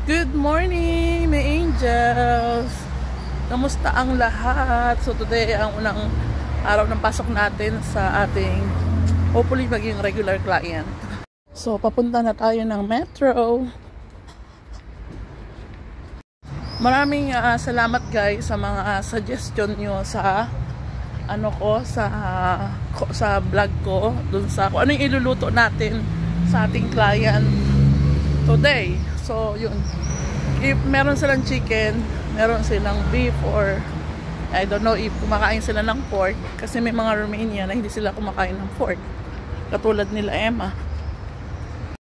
Good morning, my angels! Kamusta ang lahat? So today ang unang araw ng pasok natin sa ating hopefully maging regular client. So papunta na tayo ng metro. Maraming salamat guys sa mga suggestion nyo sa sa vlog ko dun sa kung ano yung iluluto natin sa ating client today. So yun, if meron silang chicken, meron silang beef, or I don't know if kumakain sila ng pork, kasi may mga Romania na hindi sila kumakain ng pork, katulad nila Emma.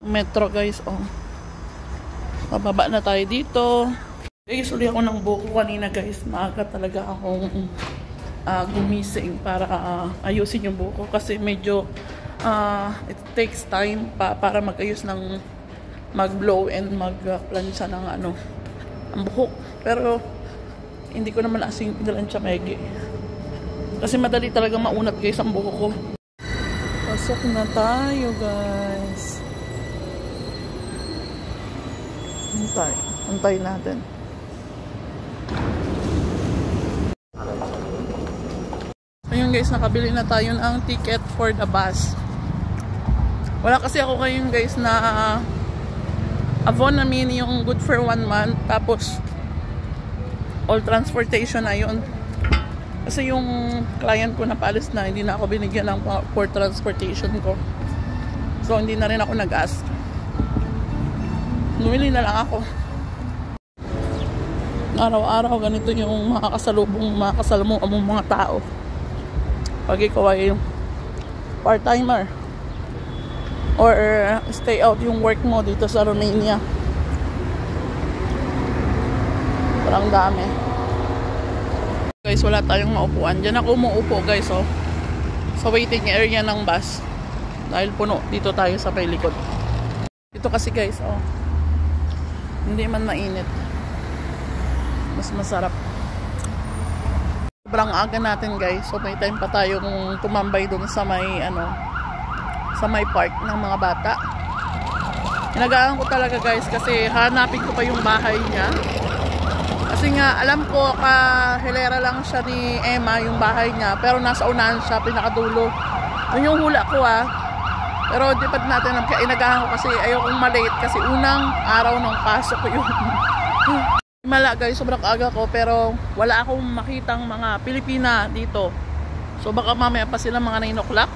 Metro guys, oh, mababa na tayo dito guys. Uli ako ng buko kanina guys, maaga talaga akong gumising para ayusin yung buko, kasi medyo it takes time para mag-ayos ng mag-blow and mag-plancha ng ang buhok. Pero hindi ko naman asing pinalancha maigi, kasi madali talaga maunat guys ang buhok ko. Pasok na tayo guys. Antay natin. Ayun guys, nakabili na tayo ng ticket for the bus. Wala kasi ako ngayon guys na Avon namin yung good for 1 month, tapos all transportation na yun. Kasi yung client ko na paalis na, hindi na ako binigyan ng for transportation ko. So hindi na rin ako nag-ask. Bumili na lang ako. Araw-araw ganito yung makakasalubong ang mga tao. Pag ikaw ay part-timer or stay out yung work mo dito sa Romania. Parang dami. Guys, wala tayong maupuan. Diyan ako umuupo guys, oh, sa waiting area ng bus. Dahil puno, dito tayo sa may likod. Dito kasi guys, oh, hindi man mainit. Mas masarap. Sobrang aga natin guys. So may time pa tayong tumambay dun sa may sa may park ng mga bata. Inagaan ko talaga guys, kasi hanapin ko pa yung bahay niya. Kasi nga alam ko hilera lang siya ni Emma yung bahay niya, pero nasa unahan siya, pinakadulo. Yun yung hula ko Pero di pa natin inagahan ko kasi ayokong malate, kasi unang araw ng pasok ko yun. Mala guys, sobrang aga ko, pero wala akong makitang mga Pilipina dito. So baka mamaya pa sila mga 9 o'clock,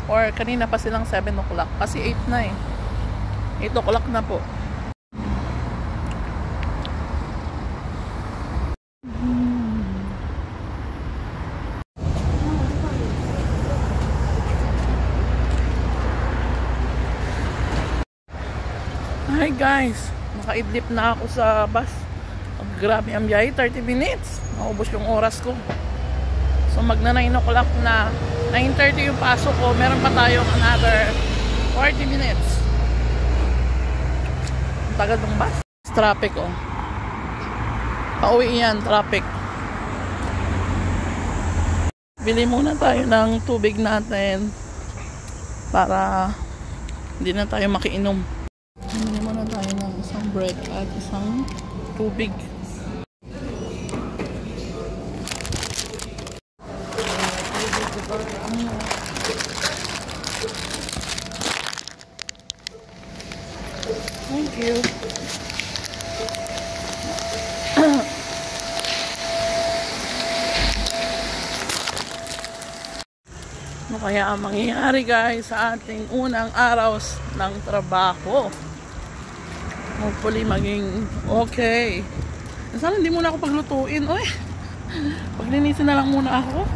or kanina pa silang 7 o'clock, kasi 8 na 8 o'clock na po. Hi guys, nakaidlip na ako sa bus. Grabe ang biyahe, 30 minutes. Naubos yung oras ko. So magna 9 o'clock na, 9:30 yung pasok ko. Meron pa tayong another 40 minutes. Ang tagal ng bus. Traffic Pauwi yan, traffic. Bili muna tayo ng tubig natin para hindi na tayo makiinom. Bili muna tayo ng isang bread at isang tubig. Thank you. Ano kaya ang mangyayari guys sa ating unang araw ng trabaho? Hopefully maging okay. Sana hindi muna ako paglutuin. Paglinisin na lang muna ako.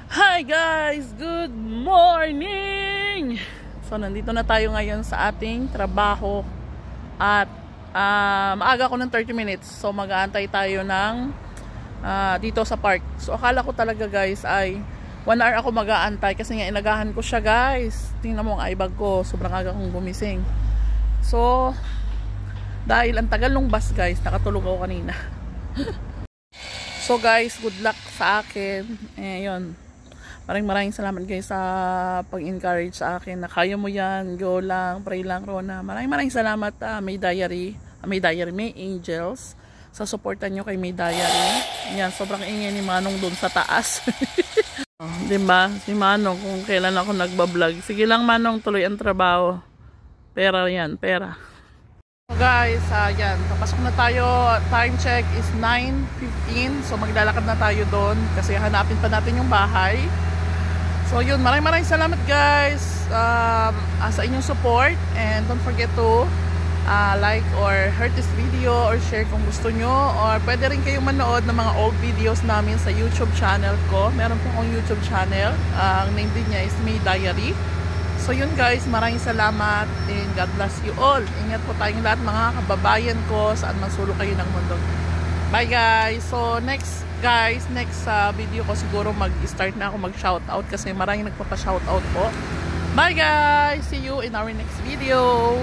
Hi guys! Good morning! So nandito na tayo ngayon sa ating trabaho. At maaga ko ng 30 minutes. So mag-aantay tayo ng dito sa park. So akala ko talaga guys ay 1 hour ako mag-aantay, kasi nga inagahan ko siya guys. Tingnan mo ang ibag ko, sobrang aga kong gumising. So dahil ang tagal ng bus guys, nakatulog ako kanina. So guys, good luck sa akin. Yun, maraming salamat guys sa pag-encourage sa akin na kaya mo yan, go lang, pray lang, Rona. Maraming salamat, May Diary. May Diary, May Angels. Sa supportan nyo kay May Diary. Yan, sobrang ingay ni Manong doon sa taas. Diba? Si Manong kung kailan ako nagbablog. Sige lang Manong, tuloy ang trabaho. Pera yan, pera. So guys, yan. Papasok na tayo. Time check is 9:15. So maglalakad na tayo doon. Kasi hanapin pa natin yung bahay. So yun, maraming salamat guys sa inyong support. And don't forget to like or heart this video or share kung gusto nyo. Or pwede rin kayong manood ng mga old videos namin sa YouTube channel ko. Meron po akong YouTube channel. Ang name din niya is May Diary. So yun guys, maraming salamat and God bless you all. Ingat po tayong lahat mga kababayan ko saan man sulok kayo ng mundo. Bye guys. So next video ko siguro mag-start na ako mag-shoutout kasi maraming nagpapa-shoutout po. Bye guys. See you in our next video.